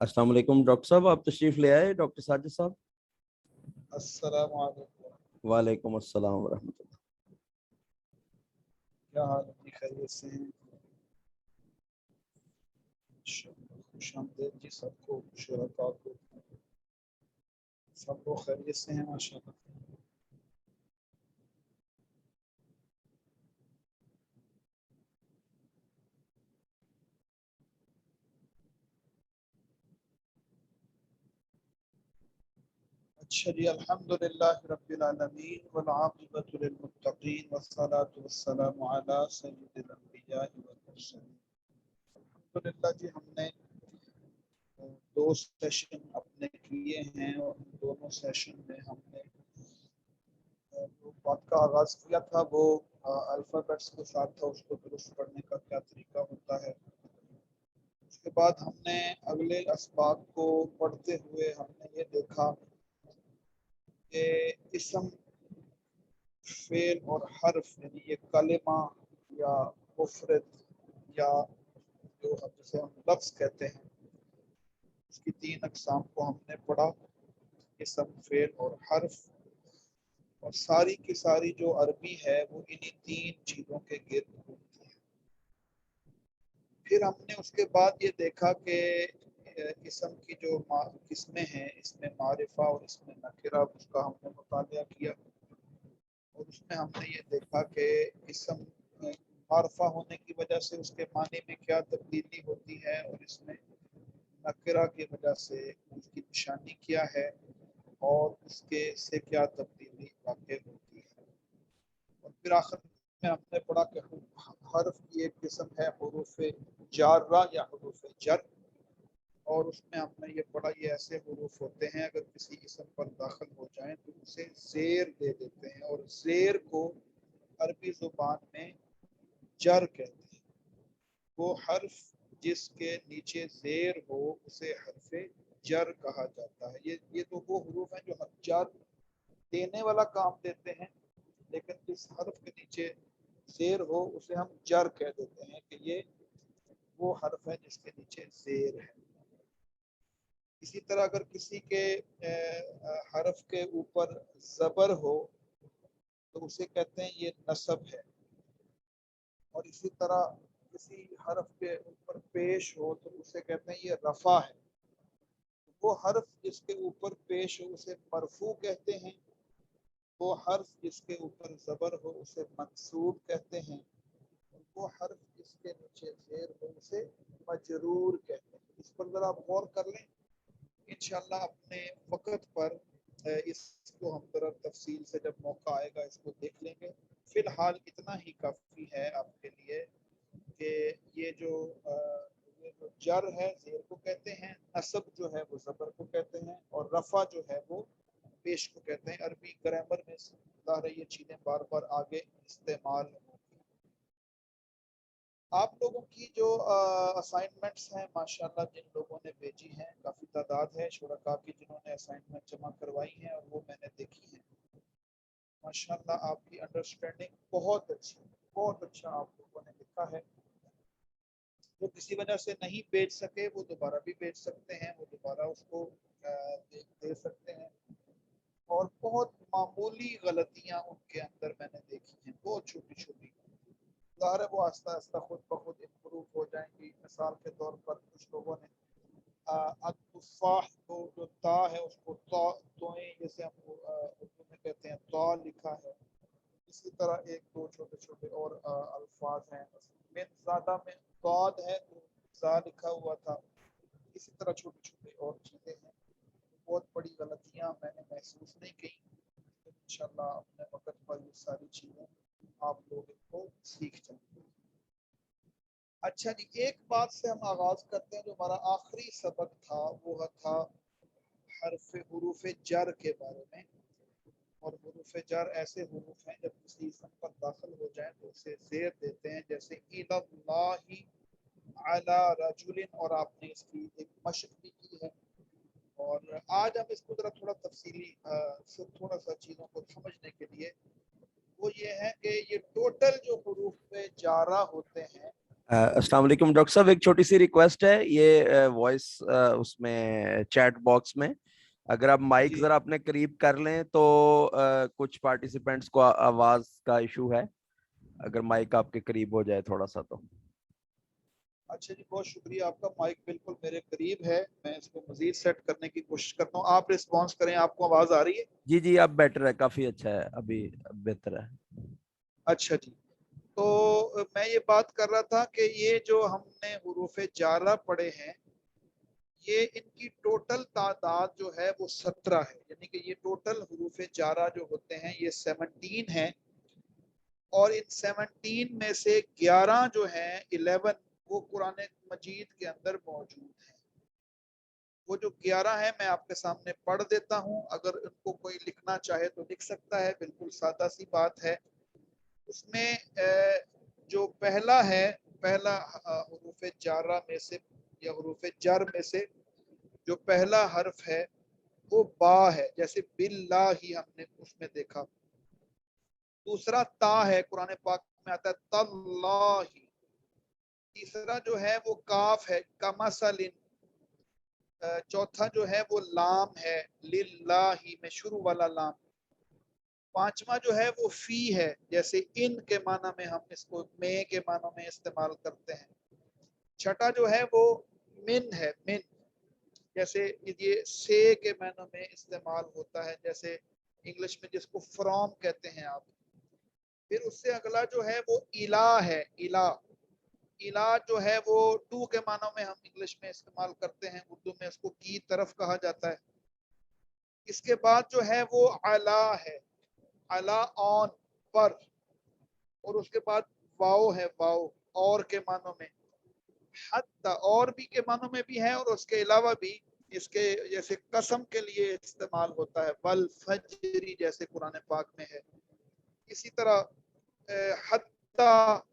अस्सलाम वालेकुम डॉक्टर साहब, आप तशरीफ ले आए डॉक्टर साजिद साहब। अस्सलाम वालेकुम। वालेकुम अस्सलाम वरहमतुल्लाह। क्या हाल है जी, खैरियत से हैं? खुशामदीद जी सबको, शुरका को, सब लोग खैरियत से हैं माशाल्लाह। अच्छा जी, अल्हम्दुलिल्लाह रब्बिल आलमीन वल आक़िबतु लिल मुत्तक़ीन वस्सलातु वस्सलामु अला सय्यिदिल अंबिया वल मुरसलीन। अल्हम्दुलिल्लाह जी, हमने दो सेशन अपने किए हैं और इन दोनों सेशन में हमने जो बात का आगाज़ किया था वो अल्फ़ाबेट्स के साथ था, उसको दुरुस्त पढ़ने का क्या तरीका होता है। उसके बाद हमने अगले असबाब को पढ़ते हुए हमने ये देखा कि इसम, फेल और हर्फ यानी ये कलिमा या मुफरद या जो जिसे हम लफ्ज़ कहते हैं, उसकी तीन अक़साम को हमने पढ़ा, इसम, फेल और हर्फ। और सारी की सारी जो अरबी है वो इन्हीं तीन चीज़ों के गिर्द घूमती है। फिर हमने उसके बाद ये देखा कि इसम की जो किस्में हैं, इसमें मारिफा और इसमें नकिरा, उसका हमने मुतालिया किया। और उसमें हमने ये देखा कि इसम मारिफा होने की वजह से उसके मानी में क्या तब्दीली होती है और इसमें नकिरा की वजह से उसकी निशानी क्या है और उसके से क्या तब्दीली वाक़ होती है। और फिर आखिर में हमने पढ़ा कि हर्फ की एक किस्म है हुरूफ जारा या हुरूफ जर, और उसमें हमने ये पढ़ा ये ऐसे हुरूफ होते हैं अगर किसी इसम पर दाखिल हो जाएं तो उसे ज़ेर दे देते हैं, और ज़ेर को अरबी ज़ुबान में जर कहते हैं। वो हर्फ जिसके नीचे ज़ेर हो उसे हर्फ जर कहा जाता है। ये तो वो हुरूफ हैं जो जर देने वाला काम देते हैं, लेकिन जिस हर्फ के नीचे ज़ेर हो उसे हम जर कह देते हैं कि ये वो हर्फ है जिसके नीचे ज़ेर है। इसी तरह अगर किसी के हर्फ के ऊपर ज़बर हो तो उसे कहते हैं ये नसब है। और इसी तरह किसी हर्फ के ऊपर पेश हो तो उसे कहते हैं ये रफ़ा है। वो हर्फ जिसके ऊपर पेश हो उसे मरफू कहते हैं, वो हर्फ जिसके ऊपर ज़बर हो उसे मंसूब कहते हैं, और वो हर्फ जिसके नीचे ज़ेर हो उसे मजरूर कहते हैं। इस पर ज़रा आप गौर कर लें, इंशाअल्लाह अपने वक़्त पर इसको हम ज़रा तफसील से जब मौका आएगा इसको देख लेंगे। फ़िलहाल इतना ही काफ़ी है आपके लिए कि ये जो जर है ज़ेर को कहते हैं, नसब जो है वो ज़बर को कहते हैं, और रफ़ा जो है वो पेश को कहते हैं। अरबी ग्रामर में ज़ाहिर ये चीज़ें बार बार आगे इस्तेमाल होंगी। आप लोगों की जो असाइनमेंट्स हैं माशाल्लाह, जिन लोगों ने भेजी हैं काफ़ी तादाद है शुरका की जिन्होंने असाइनमेंट जमा करवाई हैं और वो मैंने देखी हैं। माशाल्लाह आपकी अंडरस्टैंडिंग बहुत अच्छी, बहुत अच्छा आप लोगों ने लिखा है। जो किसी वजह से नहीं भेज सके वो दोबारा भी भेज सकते हैं, वो दोबारा उसको दे सकते हैं। और बहुत मामूली गलतियां उनके अंदर मैंने देखी हैं, बहुत छोटी छोटी। ज़ाहिर है वो आहिस्ता आहिस्ता खुद ब खुद इम्प्रूव हो जाएंगी। मिसाल के तौर पर कुछ लोगों ने अतुफ़ाह को जो ता है उसको तोएं जैसे हम उर्दू में कहते हैं ता लिखा है। इसी तरह एक दो छोटे छोटे और अल्फाज हैं, में ज़्यादा में कौद है तो ज़ा लिखा हुआ था। इसी तरह छोटी छोटी और चीज़ें हैं। बहुत बड़ी गलतियाँ मैंने महसूस नहीं की। इंशाल्लाह अपने वक़्त पर ये सारी चीज़ें आप लोग इनको सीख जाएंगे। अच्छा जी, एक बात से हम आगाज़ करते हैं। जो हमारा आखिरी सबक था वो था हुरूफ जर के बारे में। और हुरूफ जर ऐसे हुरूफ हैं जब किसी इसम पर दाखिल हो जाए तो उसे ज़ेर देते हैं, जैसे इलल्लाहि अला रजुलिन, और आपने इसकी एक मशक भी की है। और आज हम इसको जरा थोड़ा तफसीली से थोड़ा सा चीज़ों को समझने के लिए वो ये है कि ये टोटल जो हुरूफ जारा होते हैं अस्सलाम वालेकुम डॉक्टर साहब, एक छोटी सी रिक्वेस्ट है, ये वॉइस उसमें चैट बॉक्स में अगर आप माइक जी जरा अपने करीब कर लें तो कुछ पार्टिसिपेंट्स को आवाज का इशू है, अगर माइक आपके करीब हो जाए थोड़ा सा तो। अच्छा जी, बहुत शुक्रिया आपका। माइक बिल्कुल मेरे करीब है, मैं इसको मजीद सेट करने की कोशिश करता हूँ। आप रिस्पॉन्स करें, आपको आवाज आ रही है? जी जी, अब बेटर है, काफी अच्छा है, अभी अब बेहतर है। अच्छा जी, तो मैं ये बात कर रहा था कि ये जो हमने हुरूफ जारा पढ़े हैं, ये इनकी टोटल तादाद जो है वो 17 है। यानी कि ये टोटल हुरूफ जारा जो होते हैं ये 17 है, और इन 17 में से 11 जो हैं 11 वो कुरान मजीद के अंदर मौजूद है। वो जो 11 है मैं आपके सामने पढ़ देता हूँ, अगर इनको कोई लिखना चाहे तो लिख सकता है, बिल्कुल सादा सी बात है। उसमें जो पहला है, पहला हुरूफ जारा में से या हुरूफ जर में से जो पहला हर्फ है वो बा है, जैसे बिल्लाही हमने उसमें देखा। दूसरा ता है, कुरान पाक में आता है तल्लाही। तीसरा जो है वो काफ है, कमसलिन। चौथा जो है वो लाम है, लिल्लाही में शुरू वाला लाम। पांचवा जो है वो फी है, जैसे इन के माना में हम इसको में के मानों में इस्तेमाल करते हैं। छठा जो है वो मिन है, मिन, जैसे ये से के मानों में इस्तेमाल होता है, जैसे इंग्लिश में जिसको फ्रॉम कहते हैं आप। फिर उससे अगला जो है वो इला है, इला। इला जो है वो टू के मानों में हम इंग्लिश में इस्तेमाल करते हैं, उर्दू में इसको की तरफ कहा जाता है। इसके बाद जो है वो अला है, अला ऑन, पर। और उसके बाद वाओ है, वाओ और के मानों में। हत्ता और भी के मानों में भी है, और उसके अलावा भी इसके जैसे कसम के लिए इस्तेमाल होता है, वल फजरी जैसे कुरान पाक में है। इसी तरह हत्ता,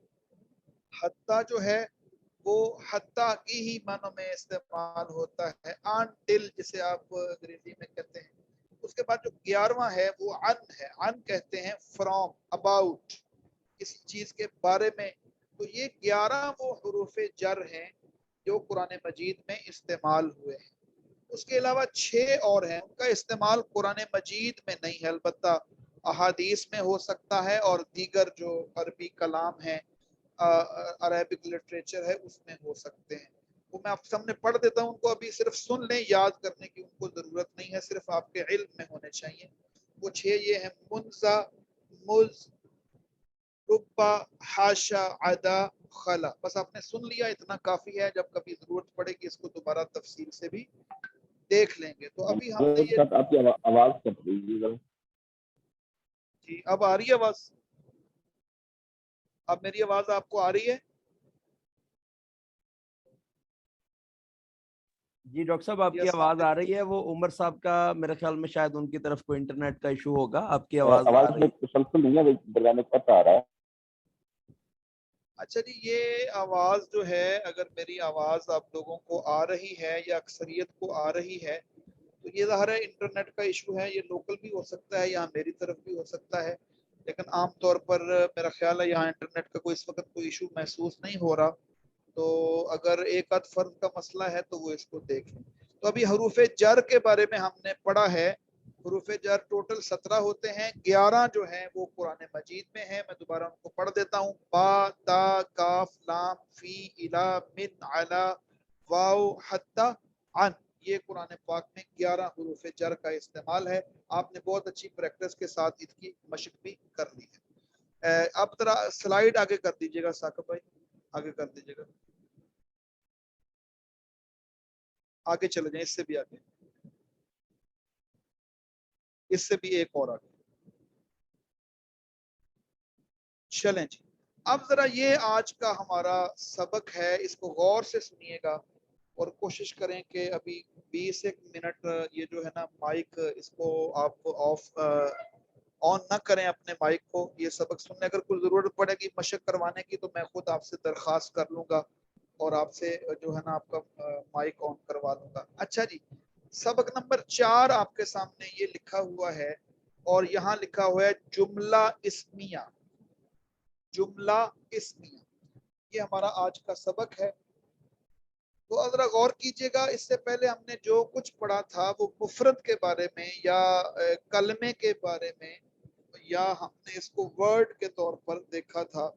हत्ता जो है वो हत्ता की ही मानों में इस्तेमाल होता है, अनटिल जिसे आप अंग्रेजी में कहते हैं। उसके बाद जो 11वां है वो अन है, अन कहते हैं फ्रॉम, अबाउट, किसी चीज के बारे में। तो ये 11 वो हुरूफ जर हैं जो कुरान मजीद में इस्तेमाल हुए हैं। उसके अलावा 6 और हैं, उनका इस्तेमाल कुरान मजीद में नहीं है, अलबत्ता अहादीस में हो सकता है और दीगर जो अरबी कलाम है, अरेबिक लिटरेचर है, उसमें हो सकते हैं। वो मैं आपके सामने पढ़ देता हूँ, उनको अभी सिर्फ सुन लें, याद करने की उनको जरूरत नहीं है, सिर्फ आपके इल्म में होने चाहिए। वो 6 ये हैं, मुंजा, मुज, रुब्बा, हाशा, अदा, खला। बस आपने सुन लिया, इतना काफी है, जब कभी जरूरत पड़ेगी इसको दोबारा तफसील से भी देख लेंगे। तो अभी हमने ये, आपकी आवाज कट रही है। जी अब आ रही है आवाज? अब मेरी आवाज आपको आ रही है? जी डॉक्टर साहब, जी आपकी अस्सलाम आवाज आ वालेकुम। रही है। वो उमर साहब का मेरे ख्याल में शायद उनकी तरफ कोई इंटरनेट का इशू होगा, आपकी आवाज आ आवाज रही में है। तसलसल नहीं है, दरमियान में कट आ रहा है। अच्छा जी, ये आवाज जो है, अगर मेरी आवाज आप लोगों को आ रही है या अक्सरियत को आ रही है, तो ये ज़ाहिर है इंटरनेट का इशू है। ये लोकल भी हो सकता है, यहाँ मेरी तरफ भी हो सकता है, लेकिन आम तौर पर मेरा ख्याल है यहाँ इंटरनेट का कोई इस वक्त कोई इशू महसूस नहीं हो रहा। तो अगर एक आध फर्द का मसला है तो वो इसको देख लें। तो अभी हरूफ जर के बारे में हमने पढ़ा है। हरूफ जर टोटल 17 होते हैं, 11 जो हैं वो कुरान मजीद में है। मैं दोबारा उनको पढ़ देता हूँ। बा, ता, काफ, लाम, फी, इला, मिन, अला, वाओ, हत्ता, अन। ये कुरान पाक में 11 हरूफ जर का इस्तेमाल है। आपने बहुत अच्छी प्रैक्टिस के साथ इसकी मशक भी कर ली है। अब जरा स्लाइड आगे कर दीजिएगा साकिब भाई, आगे कर दीजिएगा, आगे चले जाएं, इससे भी आगे, इससे भी एक और आगे चलें जी। अब जरा ये आज का हमारा सबक है, इसको गौर से सुनिएगा और कोशिश करें कि अभी 20 मिनट ये जो है ना माइक, इसको आप ऑफ ऑन ना करें अपने माइक को। ये सबक सुनने अगर कोई जरूरत पड़ेगी मशक करवाने की तो मैं खुद आपसे दरख्वास्त कर लूंगा और आपसे जो है ना आपका माइक ऑन करवा लूंगा। अच्छा जी, सबक नंबर 4 आपके सामने ये लिखा हुआ है, और यहाँ लिखा हुआ है जुमला इस्मिया, जुमला इस्मिया। یہ ہمارا آج کا سبق ہے۔ تو ذرا غور کیجئے گا، اس سے پہلے ہم نے جو کچھ پڑھا تھا وہ مفرد کے بارے میں یا کلمے کے بارے میں، یا ہم نے اس کو ورڈ کے طور پر دیکھا تھا۔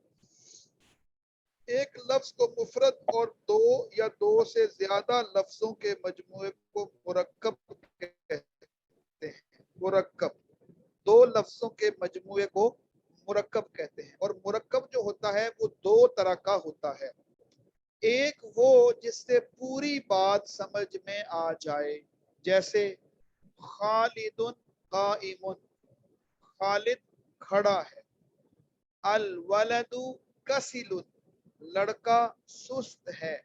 ایک لفظ کو مفرد اور دو یا دو سے زیادہ لفظوں کے مجموعے کو مرکب کہتے ہیں۔ مرکب، دو لفظوں کے مجموعے کو مرکب کہتے ہیں، اور مرکب جو ہوتا ہے وہ دو طرح کا ہوتا ہے۔ ایک وہ جس سے پوری بات سمجھ میں آ جائے، جیسے خالد قائم، خالد کھڑا ہے، الولد کسل، لڑکا سست ہے۔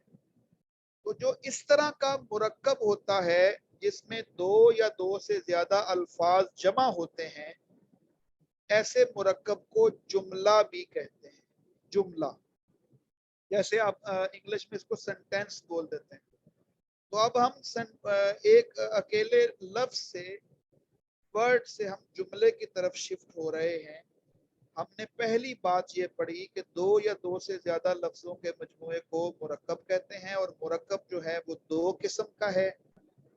تو جو اس طرح کا مرکب ہوتا ہے جس میں دو یا دو سے زیادہ الفاظ جمع ہوتے ہیں، ایسے مرکب کو جملہ بھی کہتے ہیں۔ جملہ، جیسے آپ انگلش میں اس کو سینٹینس بول دیتے ہیں۔ تو اب ہم ایک اکیلے لفظ سے، ورڈ سے ہم جملے کی طرف شفٹ ہو رہے ہیں۔ ہم نے پہلی بات یہ پڑھی کہ دو یا دو سے زیادہ لفظوں کے مجموعے کو مرکب کہتے ہیں، اور مرکب جو ہے وہ دو قسم کا ہے۔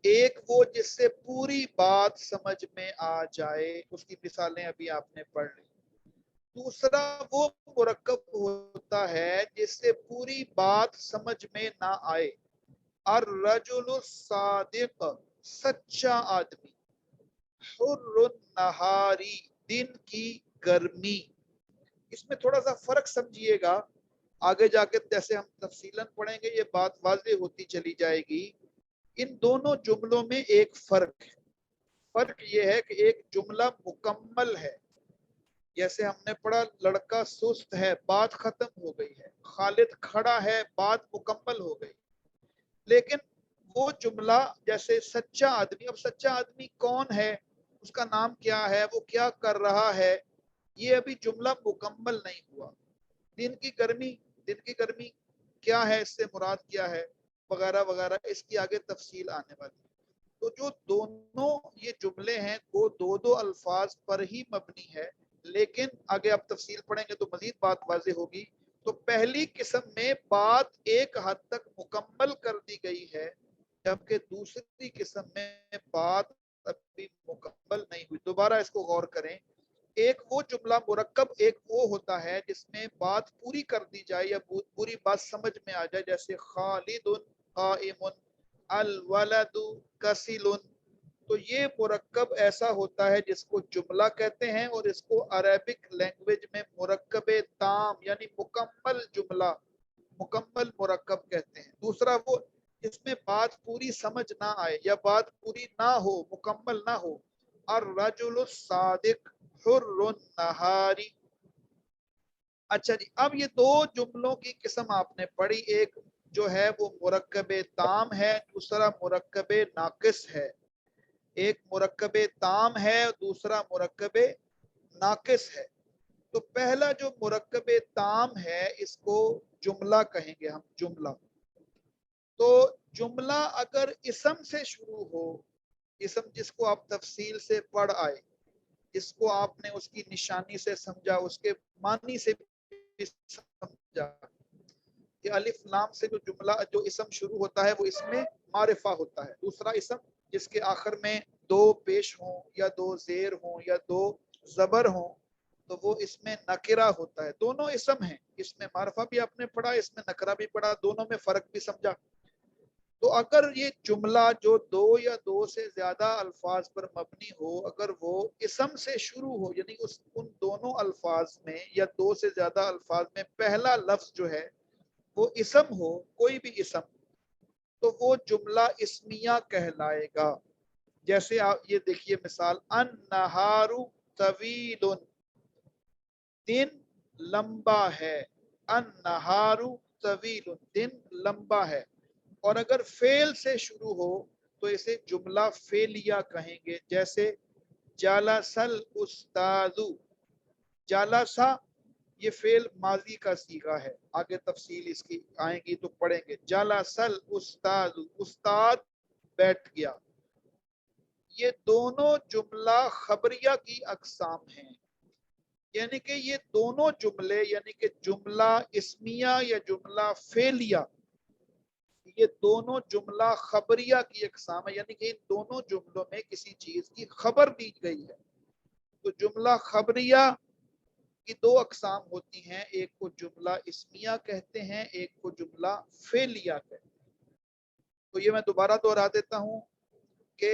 ایک وہ جس سے پوری بات سمجھ میں آ جائے، اس کی مثالیں ابھی آپ نے پڑھ لی۔ دوسرا وہ مرکب ہوتا ہے جس سے پوری بات سمجھ میں نہ آئے۔ الرجل الصادق، سچا آدمی، حر النہاری، دن کی گرمی۔ اس میں تھوڑا سا فرق سمجھیے گا، آگے جا کے جیسے ہم تفصیلاً پڑھیں گے یہ بات واضح ہوتی چلی جائے گی۔ ان دونوں جملوں میں ایک فرق ہے۔ فرق یہ ہے کہ ایک جملہ مکمل ہے، جیسے ہم نے پڑھا لڑکا سست ہے، بات ختم ہو گئی ہے، خالد کھڑا ہے، بات مکمل ہو گئی۔ لیکن وہ جملہ جیسے سچا آدمی، اب سچا آدمی کون ہے، اس کا نام کیا ہے، وہ کیا کر رہا ہے، یہ ابھی جملہ مکمل نہیں ہوا۔ دن کی گرمی، دن کی گرمی کیا ہے، اس سے مراد کیا ہے، وغیرہ وغیرہ، اس کی آگے تفصیل آنے والی۔ تو جو دونوں یہ جملے ہیں وہ دو دو الفاظ پر ہی مبنی ہے، لیکن آگے آپ تفصیل پڑھیں گے تو مزید بات واضح ہوگی۔ تو پہلی قسم میں بات ایک حد تک مکمل کر دی گئی ہے، جبکہ دوسری قسم میں بات ابھی مکمل نہیں ہوئی۔ دوبارہ اس کو غور کریں، ایک وہ جملہ مرکب، ایک وہ ہوتا ہے جس میں بات پوری کر دی جائے یا پوری بات سمجھ میں آ جائے، جیسے خالد قائم، الولد کسل۔ تو یہ مرکب ایسا ہوتا ہے جس کو جملہ کہتے ہیں، اور اس کو عربک لینگویج میں مرکب تام یعنی مکمل جملہ، مکمل مرکب کہتے ہیں۔ دوسرا وہ جس میں بات پوری سمجھ نہ آئے یا بات پوری نہ ہو، مکمل نہ ہو، الرجل الصادق حر النہاری۔ اچھا جی، اب یہ دو جملوں کی قسم آپ نے پڑھی، ایک جو ہے وہ مرکب تام ہے، دوسرا مرکب ناقص ہے۔ ایک مرکب تام ہے، دوسرا مرکب ناقص ہے۔ تو پہلا جو مرکب تام ہے اس کو جملہ کہیں گے ہم، جملہ۔ تو جملہ اگر اسم سے شروع ہو، اسم جس کو آپ تفصیل سے پڑھ آئے، جس کو آپ نے اس کی نشانی سے سمجھا، اس کے معنی سے بھی سمجھا کہ الف لام سے جو جملہ جو اسم شروع ہوتا ہے وہ اس میں معرفہ ہوتا ہے۔ دوسرا اسم جس کے آخر میں دو پیش ہوں یا دو زیر ہوں یا دو زبر ہوں تو وہ اس میں نکرہ ہوتا ہے۔ دونوں اسم ہیں، اس میں معرفہ بھی آپ نے پڑھا، اس میں نکرہ بھی پڑھا، دونوں میں فرق بھی سمجھا۔ تو اگر یہ جملہ جو دو یا دو سے زیادہ الفاظ پر مبنی ہو، اگر وہ اسم سے شروع ہو، یعنی ان دونوں الفاظ میں یا دو سے زیادہ الفاظ میں پہلا لفظ جو ہے وہ اسم ہو، کوئی بھی اسم، تو وہ جملہ اسمیہ کہلائے گا۔ جیسے آپ یہ دیکھیے مثال، النہار طویل، دن لمبا ہے، النہار طویل، دن لمبا ہے۔ اور اگر فعل سے شروع ہو تو اسے جملہ فعلیہ کہیں گے، جیسے جلس الاستاذ، جلسا یہ فعل ماضی کا صیغہ ہے، آگے تفصیل اس کی آئیں گی تو پڑھیں گے۔ جلس الاستاذ، استاد بیٹھ گیا۔ یہ دونوں جملہ خبریہ کی اقسام ہیں، यानी कि ये दोनों जुमले, यानी कि जुमला इस्मिया या जुमला फेलिया, ये दोनों जुमला खबरिया की अक़साम है, यानी कि इन दोनों जुमलों में किसी चीज की खबर दी गई है। तो जुमला खबरिया की दो अक़साम होती हैं, एक को जुमला इस्मिया कहते हैं, एक को जुमला फेलिया कहते हैं। तो ये मैं दोबारा दोहरा देता हूँ कि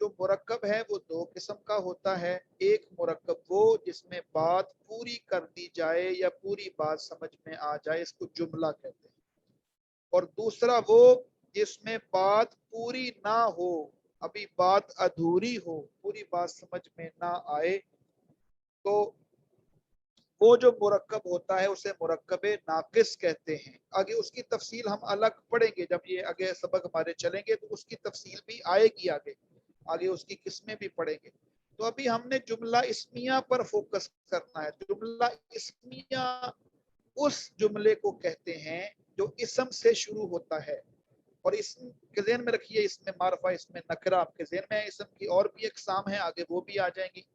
जो मुरक्कब है वो दो किस्म का होता है। एक मुरक्कब वो जिसमें बात पूरी कर दी जाए या पूरी बात समझ में आ जाए, इसको जुमला कहते हैं। और दूसरा वो जिसमें बात पूरी ना हो, अभी बात अधूरी हो, पूरी बात समझ में ना आए, तो वो जो मुरक्कब होता है उसे मुरक्कबे नाकिस कहते हैं। आगे उसकी तफसील हम अलग पढ़ेंगे, जब ये आगे सबक हमारे चलेंगे तो उसकी तफसील भी आएगी, आगे उसकी किस्में भी पढ़ेंगे। तो अभी हमने जुमला इस्मिया पर फोकस करना है। जुमला इस्मिया उस जुमले को कहते हैं जो इसम से शुरू होता है, और इसम के ज़हन में रखिए, इसमें मारफा, इसमें नकरा आपके ज़हन में है। इसम की और भी अक़साम है, आगे वो भी आ जाएंगी।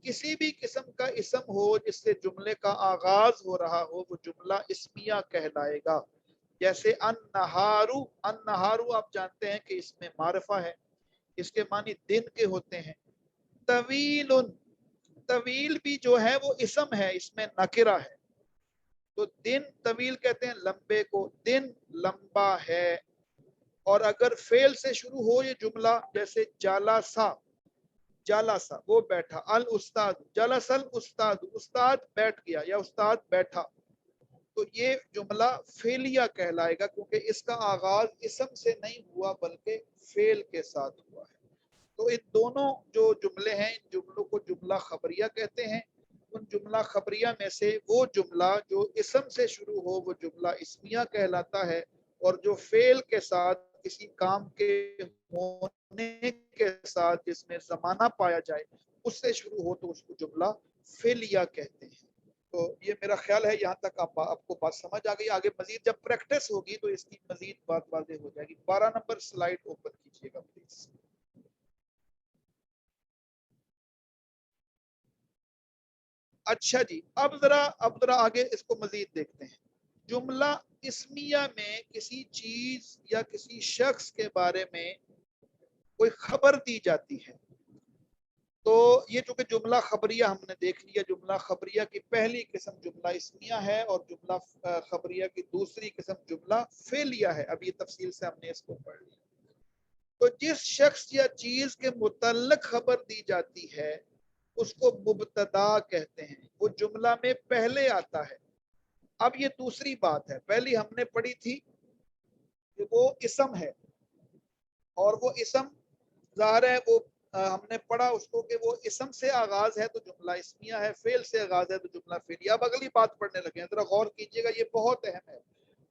किसी भी किस्म का इसम हो जिससे जुमले का आगाज हो रहा हो, वो जुमला इस्मिया कहलाएगा। जैसे अन्नहारू, अन्नहारू आप जानते हैं कि इसमें मारफा है, इसके मानी दिन के होते हैं। तवीलुन, तवील भी जो है वो इसम है, इसमें नकिरा है। तो दिन तवील कहते हैं लंबे को, दिन लंबा है। और अगर फेल से शुरू हो ये जुमला, जैसे जालासा, जालासा वो बैठा, अल उस्ताद, जालसल उस्ताद, उस्ताद बैठ गया या उस्ताद बैठा, तो ये जुमला फेलिया कहलाएगा, क्योंकि इसका आगाज इसम से नहीं हुआ बल्कि फेल के साथ हुआ है। तो इन दोनों जो जुमले हैं, इन जुमलों को जुमला खबरिया कहते हैं। उन जुमला खबरिया में से वो जुमला जो इसम से शुरू हो वो जुमला इस्मिया कहलाता है, और जो फेल के साथ, किसी काम के होने के साथ जिसमें ज़माना पाया जाए, उससे शुरू हो तो उसको जुमला फेलिया कहते हैं। तो ये मेरा ख्याल है यहाँ तक आपको बात समझ आ गई। आगे मजीद जब प्रैक्टिस होगी तो इसकी मजीद बात वाज़ेह हो जाएगी। 12 नंबर स्लाइड ओपन कीजिएगा प्लीज। अच्छा जी, अब जरा आगे इसको मजीद देखते हैं। जुमला इस्मिया में किसी चीज या किसी शख्स के बारे में कोई खबर दी जाती है। तो ये चूंकि जुमला खबरिया हमने देख लिया, जुमला खबरिया की पहली किस्म जुमला इस्मिया है, और जुमला खबरिया की दूसरी किस्म जुमला फेलिया है। अब ये तफसील से हमने इसको पढ़ लिया। तो जिस शख्स या चीज के मुतल्लिक खबर दी जाती है उसको मुब्तदा कहते हैं, वो जुमला में पहले आता है। अब ये दूसरी बात है, पहली हमने पढ़ी थी कि वो इसम है, और वो इसम ज़ाहिर है वो हमने पढ़ा उसको कि वो इसम से आगाज है तो जुमला इस्मिया है, फेल से आगाज है तो जुमला फेलिया। अब अगली बात पढ़ने लगे हैं, जरा गौर कीजिएगा, ये बहुत अहम है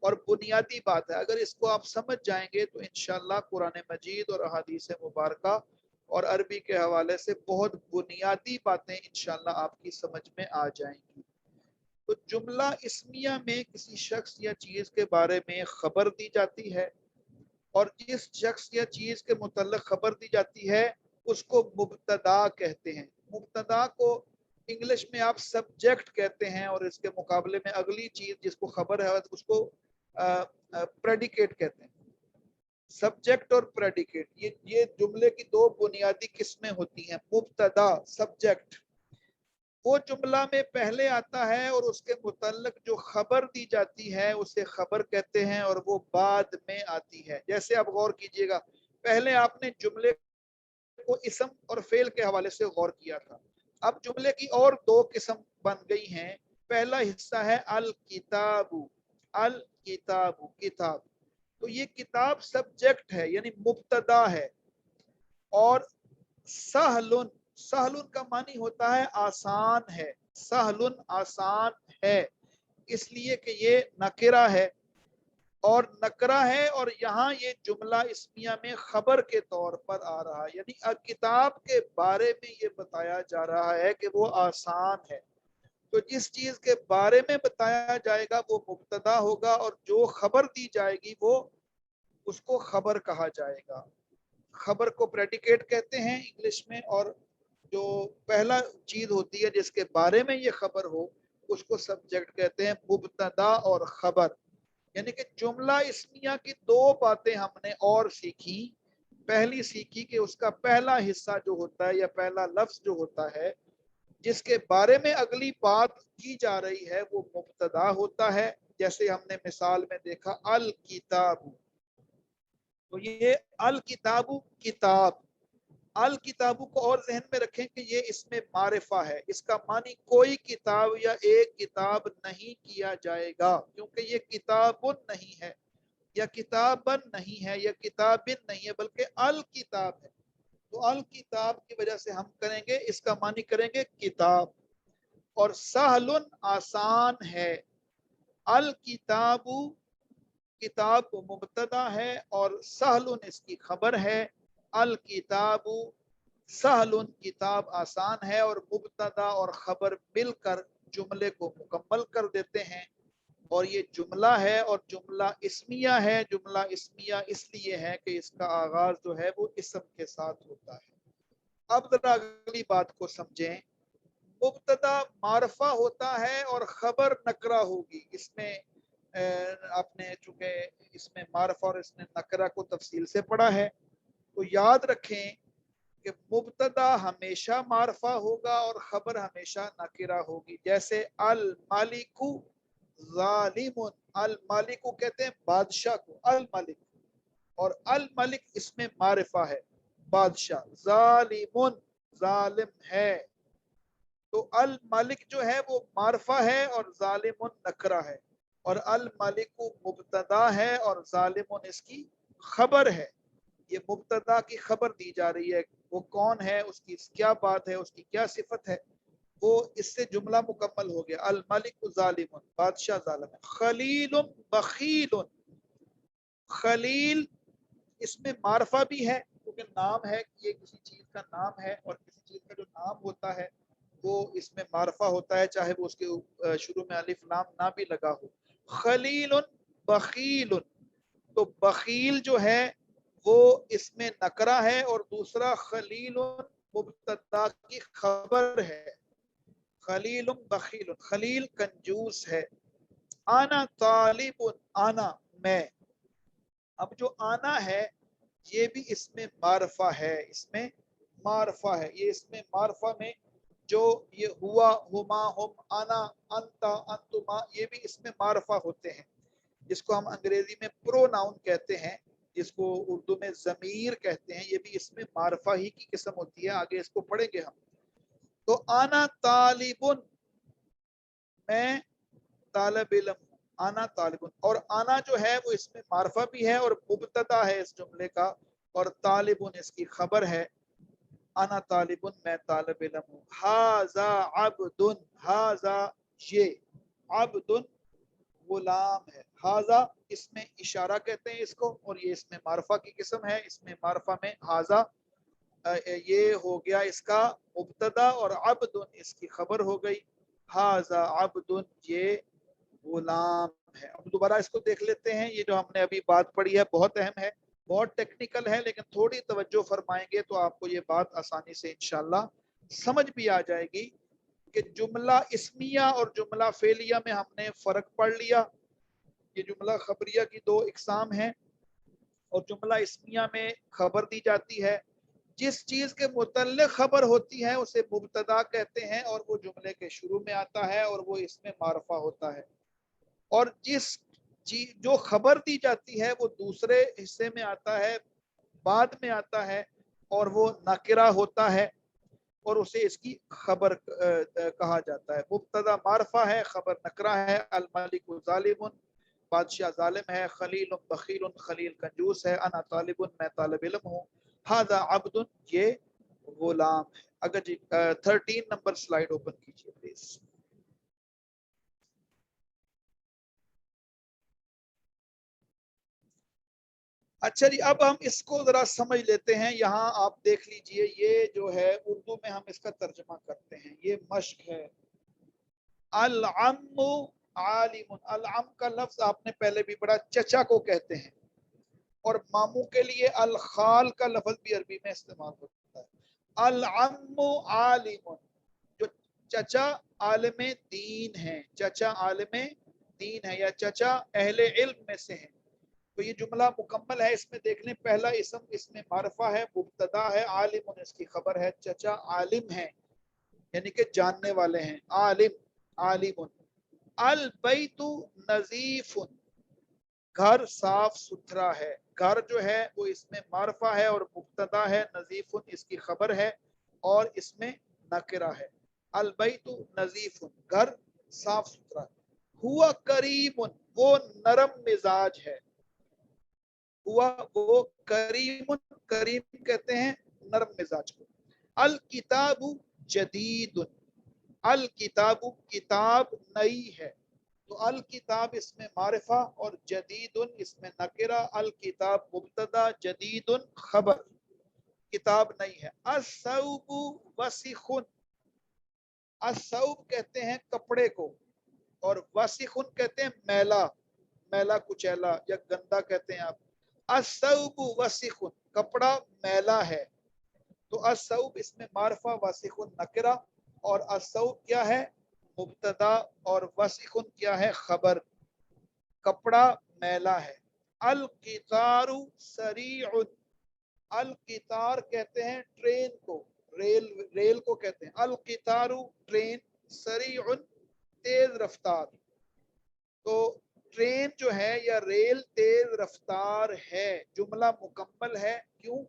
और बुनियादी बात है। अगर इसको आप समझ जाएंगे तो इंशाअल्लाह कुरान मजीद और अहादीस मुबारका और अरबी के हवाले से बहुत बुनियादी बातें इंशाअल्लाह आपकी समझ में आ जाएंगी। तो जुमला इस्मिया में किसी शख्स या चीज के बारे में खबर दी जाती है, और जिस शख्स या चीज के मुतल्लिक खबर दी जाती है उसको मुब्तदा कहते हैं। मुब्तदा को इंग्लिश में आप सब्जेक्ट कहते हैं, और इसके मुकाबले में अगली चीज जिसको खबर है उसको प्रेडिकेट कहते हैं। सब्जेक्ट और प्रेडिकेट, ये जुमले की दो बुनियादी किस्में होती हैं। मुब्तदा, सब्जेक्ट, वो जुमला में पहले आता है और उसके मुतल्लिक जो खबर दी जाती है उसे खबर कहते हैं, और वो बाद में आती है। जैसे आप गौर कीजिएगा, पहले आपने जुमले को इसम और फेल के हवाले से गौर किया था। अब जुमले की और दो किस्म बन गई हैं। पहला हिस्सा है अल किताबु, अल किताबु, किताब। तो ये किताब सब्जेक्ट है यानी मुब्तदा है, और सहलुन, सहलुन का मानी होता है आसान है, सहलुन आसान है, इसलिए कि ये नकिरा है और नकरा है, और यहाँ ये जुमला इस्मिया में खबर के तौर पर आ रहा है, यानी किताब के बारे में ये बताया जा रहा है कि वो आसान है। तो जिस चीज के बारे में बताया जाएगा वो मुब्तदा होगा, और जो खबर दी जाएगी वो उसको खबर कहा जाएगा। खबर को प्रेडिकेट कहते हैं इंग्लिश में, और جو पहला चीज होती है जिसके बारे में ये खबर हो उसको सब्जेक्ट कहते हैं मुब्तदा और खबर। यानी कि जुमला इस्मिया की दो बातें हमने और सीखी। पहली सीखी कि उसका पहला हिस्सा जो होता है या पहला लफ्ज जो होता है जिसके बारे में अगली बात की जा रही है वो मुब्तदा होता है। जैसे हमने मिसाल में देखा अल किताबु, तो ये अल किताबु किताब, अल किताबु को और जहन में रखें कि ये इसमें मारिफा है, इसका मानी कोई किताब या एक किताब नहीं किया जाएगा क्योंकि ये किताबुन नहीं है या किताबन नहीं है या किताबिन नहीं है बल्कि अल किताब है। तो अल किताब की वजह से हम करेंगे इसका मानी करेंगे किताब। और सहलुन आसान है, अल किताबु किताब मुब्तदा है और सहलुन इसकी खबर है। अल किताबु सहलुन किताब आसान है और मुब्तदा और खबर मिलकर जुमले को मुकम्मल कर देते हैं। और ये जुमला है और जुमला इस्मिया है। जुमला इस्मिया इसलिए है कि इसका आगाज जो है वो इस्म के साथ होता है। अब जरा अगली बात को समझें। मुब्तदा मारफा होता है और खबर नकरा होगी। इसमें आपने चूंकि इसमें मारफा और इसने नकरा को तफसील से पढ़ा है तो याद रखें कि मुब्तदा हमेशा मारफा होगा और खबर हमेशा नकिरा होगी। जैसे अल मालिकु ज़ालिमुन, अल मालिकु कहते हैं बादशाह को, अल मालिक, और अल मलिक इसमें मारिफा है बादशाह, ज़ालिमुन जालिम है। तो अल मलिक जो है वो मारफा है और ज़ालिमुन नकरा है, और अल मलिकु मुब्तदा है और ज़ालिमुन इसकी खबर है। ये मुब्तदा की खबर दी जा रही है, वो कौन है, उसकी क्या बात है, उसकी क्या सिफत है, वो इससे जुमला मुकम्मल हो गया। अल मलिक ज़ालिमुन, बादशाह जालिम है। खलीलुन बखीलुन, खलील इसमें मारफा भी है क्योंकि नाम है, ये किसी चीज का नाम है और किसी चीज का जो नाम होता है वो इसमें मारफा होता है चाहे वो उसके शुरू में अलिफ लाम ना भी लगा हो। खलीलुन बखीलुन, तो बखील जो है वो इसमें नकरा है और दूसरा खलीलुन मुब्तदा की खबर है। खलीलुन बखीलुन, खलील कंजूस है। आना तालिबुन, आना मैं, अब जो आना है ये भी इसमें मारफा है, इसमें मारफा है। ये इसमें मारफा में जो ये हुआ, हुमा, हुम, आना, अंता, अंतुमा, ये भी इसमें मारफा होते हैं, जिसको हम अंग्रेजी में प्रोनाउन कहते हैं, जिसको उर्दू में ज़मीर कहते हैं। ये भी इसमें मारफा ही की किस्म होती है, आगे इसको पढ़ेंगे हम। तो आना तालिबुन, मैं तालिब इल्म, आना तालिबुन, और आना जो है वो इसमें मारफा भी है और मुब्तदा है इस जुमले का, और तालिबुन इसकी खबर है। आना तालिबुन, मैं तालिब इल्म हूँ। हाजा अब्दुन, हाजा ये, अब्दुन गुलाम है। हाजा इसमें इशारा कहते हैं इसको, और ये इसमें मारफा की किस्म है। इसमें मारफा में हाजा ये हो गया इसका मुब्तदा और अब्दुन इसकी खबर हो गई। हाजा अब्दुन, ये गुलाम है। अब दोबारा इसको देख लेते हैं। ये जो हमने अभी बात पढ़ी है बहुत अहम है, बहुत टेक्निकल है, लेकिन थोड़ी तवज्जो फरमाएंगे तो आपको ये बात आसानी से इंशाल्लाह समझ भी आ जाएगी कि जुमला इस्मिया और जुमला फेलिया में हमने फर्क पढ़ लिया। ये जुमला खबरिया की दो इकसाम है, और जुमला इस्मिया में खबर दी जाती है। जिस चीज के मुतल्लिक खबर होती है उसे मुब्तदा कहते हैं और वो जुमले के शुरू में आता है और वो इसमें मारफा होता है। और जिस चीज जो खबर दी जाती है वो दूसरे हिस्से में आता है, बाद में आता है, और वो नाकिरा होता है और उसे इसकी खबर कहा जाता है। मुब्तदा मारफा है, खबर नकरा है। अल मलिक ज़ालिमुन, बादशाह जालिम है। खलील बखील, खलील कंजूस है। अना तालिबुन, मैं तालिब इल्म हूँ। हादा अब्दुन, ये गुलाम है। अगर जी 13 नंबर स्लाइड ओपन कीजिए प्लीज। अच्छा जी, अब हम इसको जरा समझ लेते हैं। यहाँ आप देख लीजिए, ये जो है उर्दू में हम इसका तर्जमा करते हैं, ये मश्क है। अल अम्मु आलिमुन, अल अम का लफ्ज आपने पहले भी पढ़ा, चचा को कहते हैं, और मामू के लिए अल खाल का लफ्ज भी अरबी में इस्तेमाल होता है। العم عالم، جو چچا عالم دین ہیں، چچا عالم دین ہے یا چچا اہل علم میں سے ہیں. تو یہ جملہ مکمل ہے. اس میں دیکھ لیں پہلا اسم اس میں معرفہ ہے، مبتدا ہے، عالم اس کی خبر ہے. چچا عالم ہے یعنی کہ جاننے والے ہیں. عالم عالم. البیت نظیف، گھر صاف ستھرا ہے. گھر جو ہے وہ اس میں معرفہ ہے اور مبتدا ہے، نظیف اس کی خبر ہے اور اس میں نکرہ ہے. البیت نظیف، گھر صاف ستھرا. ہوا کریم، وہ نرم مزاج ہے. ہوا وہ کریم، کریم کہتے ہیں نرم مزاج کو. الکتاب جدید، الکتاب کتاب نئی ہے. تو الکتاب اس میں معرفہ اور جدید اس میں نکرہ. الکتاب مبتدا، جدید خبر، کتاب نئی ہے. الثوب وسخ، الثوب کہتے ہیں کپڑے کو اور وسخ کہتے ہیں میلا، میلا کچیلا یا گندا کہتے ہیں آپ. الثوب وسخ، کپڑا میلا ہے. تو الثوب اس میں معرفہ، وسخ نکرہ، اور الثوب کیا ہے مبتدا اور وسخ کیا ہے خبر. کپڑا میلا ہے. القطار سریع، القطار کہتے ہیں ٹرین کو، ریل کو کہتے ہیں. القطار ٹرین، سریع تیز رفتار. تو ٹرین جو ہے یا ریل تیز رفتار ہے. جملہ مکمل ہے. کیوں؟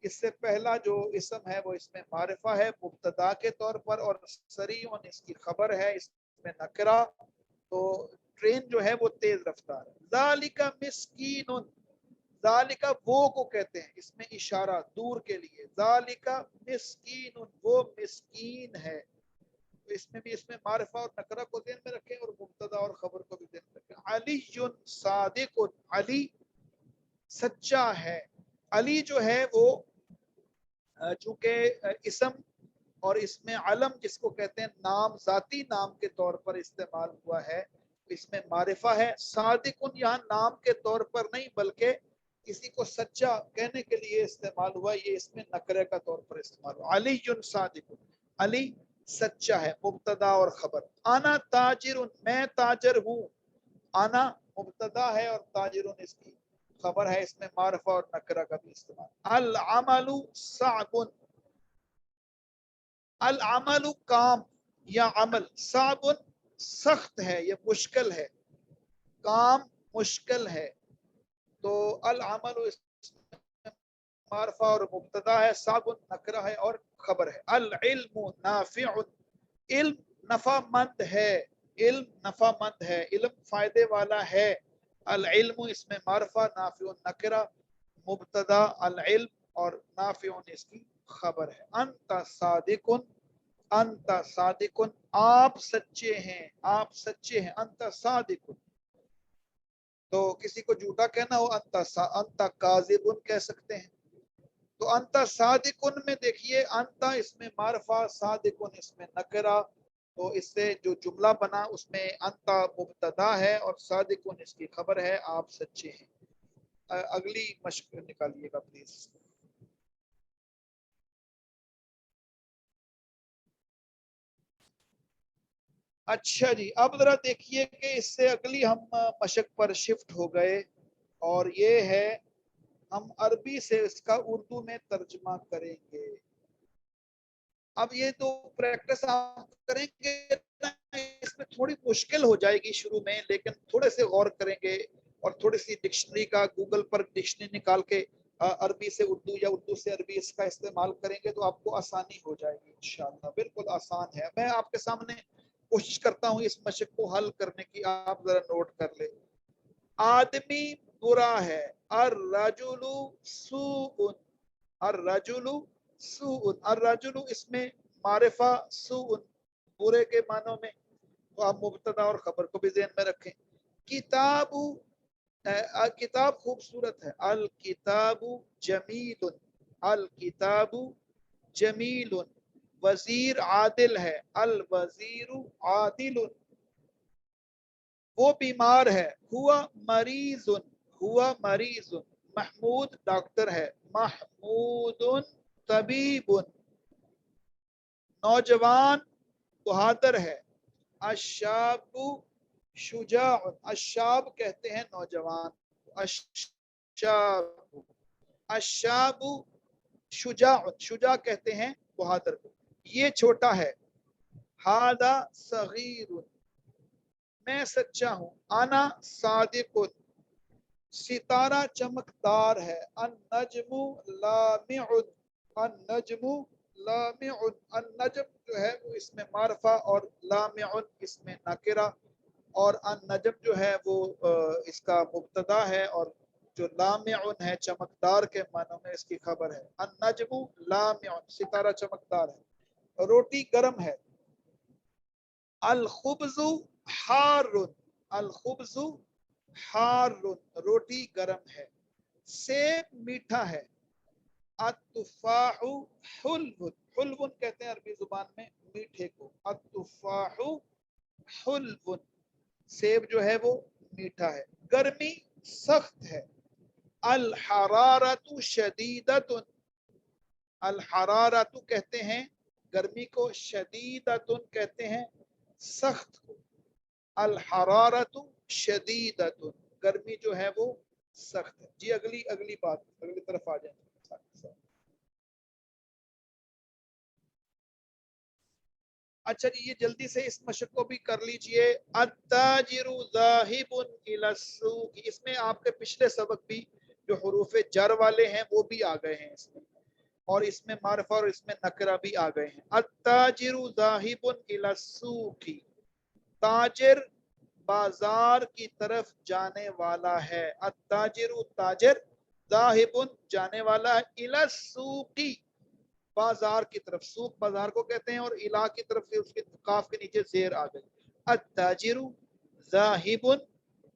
اس سے پہلا جو اسم ہے وہ اس میں معرفہ ہے مبتدا کے طور پر اور سریع اس کی خبر ہے، اس میں نکرہ. تو ٹرین جو ہے وہ تیز رفتار ہے. ذالک مسکین، ذالک وہ کو کہتے ہیں اس میں اشارہ دور کے لیے. ذالک مسکین، وہ مسکین ہے. تو اس میں بھی اس میں معرفہ اور نکرہ کو ذہن میں رکھیں اور مبتدا اور خبر کو بھی ذہن میں رکھیں. علی صادق، علی سچا ہے. علی جو ہے وہ چونکہ اسم اور اس میں علم جس کو کہتے ہیں نام، ذاتی نام کے طور پر استعمال ہوا ہے، اس میں معرفہ ہے. صادق یہاں نام کے طور پر نہیں بلکہ کسی کو سچا کہنے کے لیے استعمال ہوا. یہ اس میں نکرے کا طور پر استعمال ہوا. علی صادق، علی سچا ہے، مبتدا اور خبر. انا تاجر، میں تاجر ہوں. انا مبتدا ہے اور تاجر اس کی خبر ہے. اس میں معرفہ اور نکرہ کا بھی استعمال. العمل صعب، العمل کام یا عمل، صعب سخت ہے یا مشکل ہے، کام مشکل ہے. تو العمل اس میں معرفہ اور مبتدا ہے، صعب نکرہ ہے اور خبر ہے. العلم نافع، علم نفع مند ہے، علم نفع مند ہے، علم فائدے والا ہے. العلم اس میں معرفہ، نافع نکرہ، مبتدا العلم اور نافع اس کی خبر ہے. انت صادق، انت صادق آپ سچے ہیں، آپ سچے ہیں. انت صادق، تو کسی کو جھوٹا کہنا ہو انت کاذب کہہ سکتے ہیں. تو انت صادق میں دیکھیے انت اس میں معرفہ، صادق اس میں نکرہ. تو اس سے جو جملہ بنا اس میں انت مبتدا ہے اور صادق اس کی خبر ہے، آپ سچے ہیں. اگلی مشق نکالیے گا پلیز. اچھا جی، اب ذرا دیکھیے کہ اس سے اگلی ہم مشق پر شفٹ ہو گئے اور یہ ہے ہم عربی سے اس کا اردو میں ترجمہ کریں گے. اب یہ تو پریکٹس آپ کریں گے، اس میں تھوڑی مشکل ہو جائے گی شروع میں، لیکن تھوڑے سے غور کریں گے اور تھوڑی سی ڈکشنری کا گوگل پر ڈکشنری نکال کے عربی سے اردو یا اردو سے عربی اس کا استعمال کریں گے تو آپ کو آسانی ہو جائے گی انشاءاللہ. بالکل آسان ہے. میں آپ کے سامنے کوشش کرتا ہوں اس مشق کو حل کرنے کی، آپ ذرا نوٹ کر لیں. آدمی برا ہے. الرجل سوء، الرجل سوء، الرجل اس میں معرفہ، سوء برے کے معنوں میں. تو آپ مبتدا اور خبر کو بھی ذہن میں رکھیں. کتاب، کتاب خوبصورت ہے. الکتاب جمیل، الکتاب جمیل. وزیر عادل ہے. الوزیر عادل. وہ بیمار ہے. ہوا مریض، ہوا مریض. محمود ڈاکٹر ہے. محمود طبیب، नौजवान बहादुर है। अशाबु शुजाउ, अशाब कहते हैं नौजवान, अशाबु, अशाबु शुजाउ, शुजा कहते हैं बहादुर को। ये छोटा है। हादा सगीरुन, मैं सच्चा हूँ। आना सादिकुन, सितारा चमकदार है। अन-नजमु लामिउन, अन-नजमु लामिउन, अन-नजम जो है वो इसमें मारफा और लामिउन इसमें नकिरा, और अन-नजम जो है वो इसका मुब्तदा है, और जो लामिउन है चमकदार के मानों में इसकी खबर है। अन-नजमु लामिउन, सितारा चमकदार है। रोटी गर्म है। अल-खुब्ज़ु हारुन, अल-खुब्ज़ु हारुन, रोटी गर्म है। सेब मीठा है। अत्तुफाहु हुल्वुन, हुल्वुन कहते हैं अरबी जुबान में मीठे को। अत्तुफाहु हुल्वुन, सेब जो है वो मीठा है। गर्मी सख्त है। अल हरारतु शदीदतुन, अल हरारतु कहते हैं गर्मी को, शदीदतुन कहते हैं सख्त को। अल हरारतु शदीदतुन, गर्मी जो है वो सख्त है। जी अगली बात, अगली तरफ आ जाए। अच्छा जी, ये जल्दी से इस मशक को भी कर लीजिए। अत्ताजिरु ज़ाहिबुन इला सूक, इसमें आपके पिछले सबक भी जो हुरूफे जर वाले हैं वो भी आ गए हैं इसमें, और इसमें मारफा और इसमें नकरा भी आ गए हैं। अत्ताजिरु ज़ाहिबुन इला सूकी, ताजिर बाजार की तरफ जाने वाला है। अत्ताजिरु ताजिर, ज़ाहिबुन जाने वाला है, इला सूकी बाजार की तरफ। सूक बाजार को कहते हैं, और इला की तरफ से उसके काफ के नीचे जेर आ गई। अत्ताजिरु ज़ाहिबुन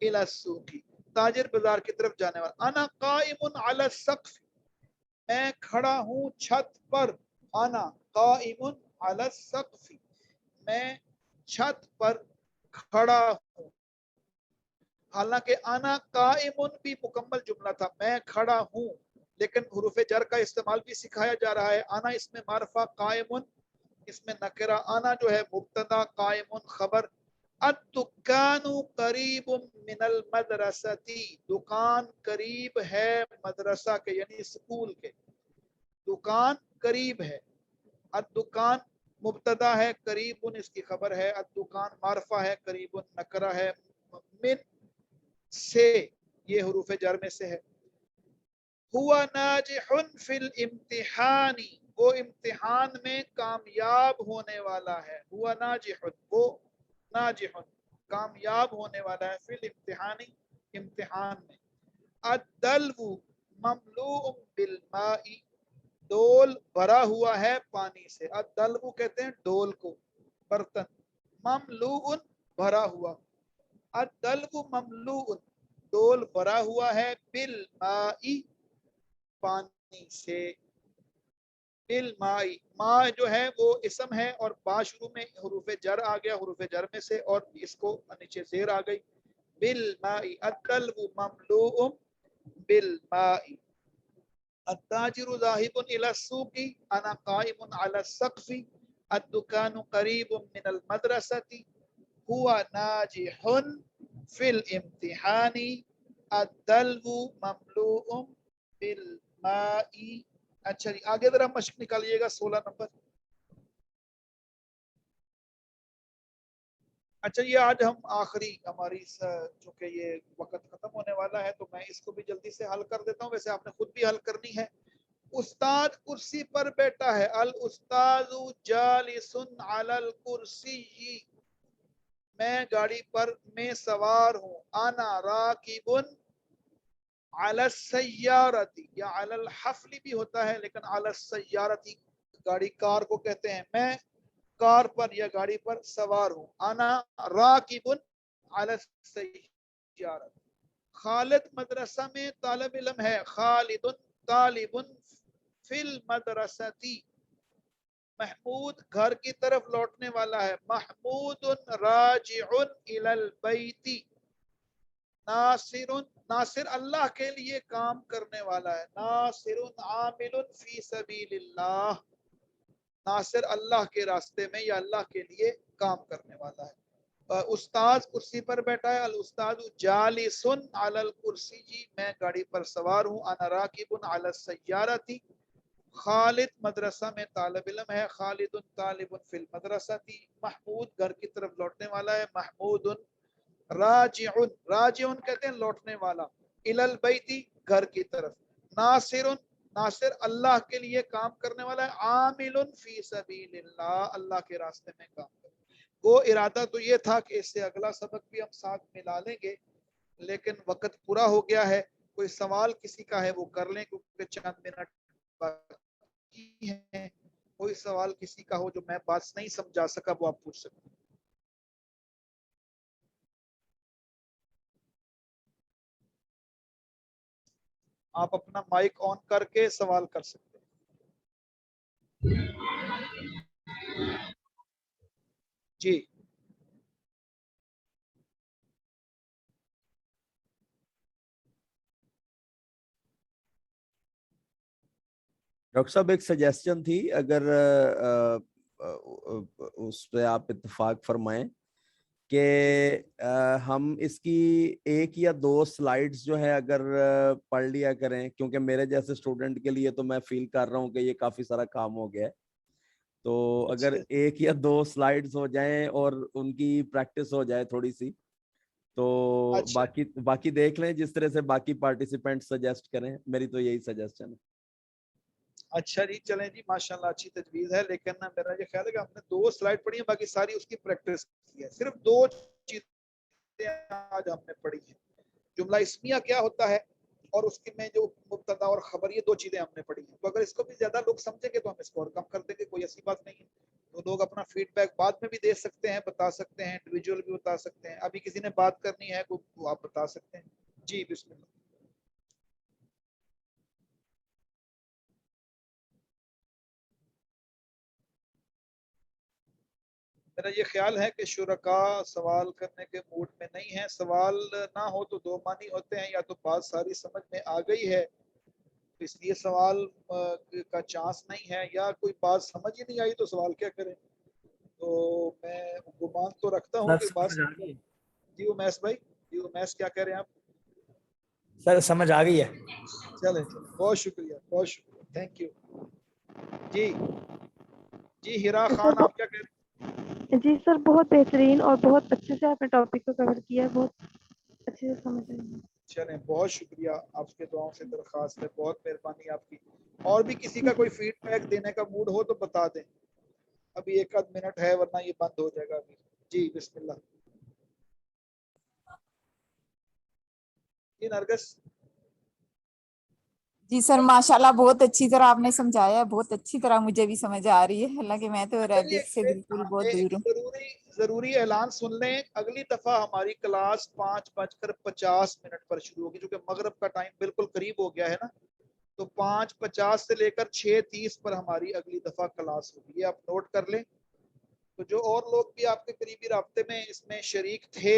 इला सूकी, ताजिर बाजार की तरफ जाने वाला। अना काइमुन अला सक़्फ़, मैं खड़ा हूँ छत पर। अना काइमुन अला सक़्फ़, मैं छत पर खड़ा हूँ। हालांकि अना काइमुन भी मुकम्मल जुमला था, मैं खड़ा हूँ, लेकिन हुरूफे जर का इस्तेमाल भी सिखाया जा रहा है। आना इसमें मारफा, कायमुन इसमें नकरा। आना जो है मुब्तदा, कायमुन खबर। अद्दुकानु करीबुम मिनल मदरसती, दुकान करीब है मदरसा के यानी स्कूल के। दुकान करीब है। अद्दुकान मुब्तदा है, करीबुन इसकी खबर है। अद्दुकान मारफा है, करीबुन नकरा है। मिन से, ये हुरूफे जर में से है। हुआ नाजिहुन फिल इम्तिहानी, वो इम्तिहान में कामयाब होने वाला है। हुआ नाजिहुन, वो नाजिहुन कामयाब होने वाला है। फिल इम्तिहानी, इम्तिहान में। अद्दल्वु ममलूउम बिल माई, डोल भरा हुआ है पानी से। अद्दल्वु कहते हैं डोल को, बर्तन। ममलूउन भरा हुआ। अद्दल्वु ममलूउन, डोल भरा हुआ है। बिल माई, पानी से। बिल माई, मा जो है वो इसम है, और बा शुरू में हुरूफे जर आ गया, हुरूफे जर में से, और इसको नीचे जेर आ गई। बिल माई, अत्तल्बु ममलूउम बिल माई। अत्ताजिरु ज़ाहिबुन इला सूकी, अना काइमुन अला सक़्फ़ी, अद्दुकानु करीबुम मिनल मदरसती, हुआ नाजिहुन फिल इम्तिहानी, अद्दल्बु ममलूउम बिल माई। अच्छा जी, आगे जरा मशक निकालिएगा 16 नंबर। अच्छा, ये आज हम आखिरी हमारी चूंकि ये वक्त खत्म होने वाला है, तो मैं इसको भी जल्दी से हल कर देता हूँ। वैसे आपने खुद भी हल करनी है। उस्ताद कुर्सी पर बैठा है। अल उस्तादु जालिसुन अलल कुर्सी, मैं गाड़ी पर में सवार हूँ। आना राकिबुन अलस सय्यारती, या अलल हफली भी होता है, लेकिन अलस सय्यारती गाड़ी कार को कहते हैं। मैं कार पर या गाड़ी पर सवार हूँ। आना राकिबुन अलस सय्यारती। खालिद मदरसा में तालिब इल्म है। खालिदुन तालिबुन फिल मदरसती, महमूद घर की तरफ लौटने वाला है। महमूदुन राजिउन इलल बैती, नासिरुन, नासिर अल्लाह के लिए काम करने वाला है। नासिरुन आमिलुन फी सबीलिल्लाह, नासिर अल्लाह के रास्ते में या अल्लाह के लिए काम करने वाला है। उस्ताद कुर्सी पर बैठा है, अल उस्ताद जालिसुन अलल कुर्सी, जी मैं गाड़ी पर सवार हूँ, अना राकिबुन अला सय्यारती, खालिद मदरसा में तालिब इल्म है, खालिदुन तालिबुन फिल मदरसती, महमूद घर की तरफ लौटने वाला है, महमूदुन राजिउन, राजिउन कहते हैं लौटने वाला, इलल बैती घर की तरफ, नासिरुन नासिर अल्लाह के लिए काम करने वाला है, आमिलुन फी सबीलिल्लाह अल्लाह के रास्ते में काम कर। वो इरादा तो ये था कि इससे अगला सबक भी हम साथ मिला लेंगे, लेकिन वक्त पूरा हो गया है। कोई सवाल किसी का है वो कर लें क्योंकि चंद मिनट बाकी हैं। कोई सवाल किसी का हो जो मैं बात नहीं समझा सका वो आप पूछ सकते हैं। आप अपना माइक ऑन करके सवाल कर सकते हैं। जी डॉक्टर साहब एक सजेशन थी, अगर उस पे आप इत्तेफाक फरमाएं कि हम इसकी एक या दो स्लाइड्स जो है अगर पढ़ लिया करें, क्योंकि मेरे जैसे स्टूडेंट के लिए तो मैं फील कर रहा हूँ कि ये काफी सारा काम हो गया है। तो अगर एक या दो स्लाइड्स हो जाएं और उनकी प्रैक्टिस हो जाए थोड़ी सी, तो बाकी देख लें जिस तरह से बाकी पार्टिसिपेंट सजेस्ट करें। मेरी तो यही सजेशन है। अच्छा जी, चलें जी, माशाल्लाह अच्छी तजवीज़ है, लेकिन ना मेरा ये ख्याल है कि हमने 2 स्लाइड पढ़ी है, बाकी सारी उसकी प्रैक्टिस की है। सिर्फ 2 चीजें आज हमने पढ़ी हैं। जुमला इस्मिया क्या होता है और उसके में जो मुब्तदा और खबर, ये 2 चीजें हमने पढ़ी हैं। तो अगर इसको भी ज्यादा लोग समझेंगे तो हम इसको और कम कर देंगे, कोई ऐसी बात नहीं है। तो लोग अपना फीडबैक बाद में भी दे सकते हैं, बता सकते हैं, इंडिविजुअल भी बता सकते हैं। अभी किसी ने बात करनी है तो आप बता सकते हैं। जी बिस्मिल्लाह। मेरा ये ख्याल है कि शुरका सवाल करने के मूड में नहीं है। सवाल ना हो तो 2 मानी होते हैं, या तो बात सारी समझ में आ गई है तो इसलिए सवाल का चांस नहीं है, या कोई बात समझ ही नहीं आई तो सवाल क्या करें। तो मैं गुमान तो रखता हूँ कि बात जी उमैस भाई, जी उमैस क्या कह रहे हैं आप? सर समझ आ गई है। चले चले, बहुत शुक्रिया, बहुत शुक्रिया, थैंक यू। जी जी हिरा खान, आप क्या कह रहे हैं? जी सर, बहुत बेहतरीन और बहुत अच्छे से आपने टॉपिक को कवर किया, बहुत अच्छे से समझ आई। चलें, बहुत शुक्रिया, आपके दुआओं से दरख्वास्त है, बहुत मेहरबानी आपकी। और भी किसी का कोई फीडबैक देने का मूड हो तो बता दें, अभी 1 आध मिनट है वरना ये बंद हो जाएगा अभी। जी बिस्मिल्लाह। जी नरगिस। जी सर, माशाल्लाह बहुत अच्छी तरह आपने समझाया है, बहुत अच्छी तरह मुझे भी समझ आ रही है, हालांकि मैं तो अरेबिक से बिल्कुल बहुत दूर हूँ। जरूरी ऐलान सुन लें, अगली दफा हमारी क्लास 5:50 पर शुरू होगी, क्योंकि मगरिब का टाइम बिल्कुल करीब हो गया है ना। तो 5:50 से लेकर 6:30 पर हमारी अगली दफा क्लास होगी, ये आप नोट कर लें। तो जो और लोग भी आपके करीबी राब्ते में इसमें शरीक थे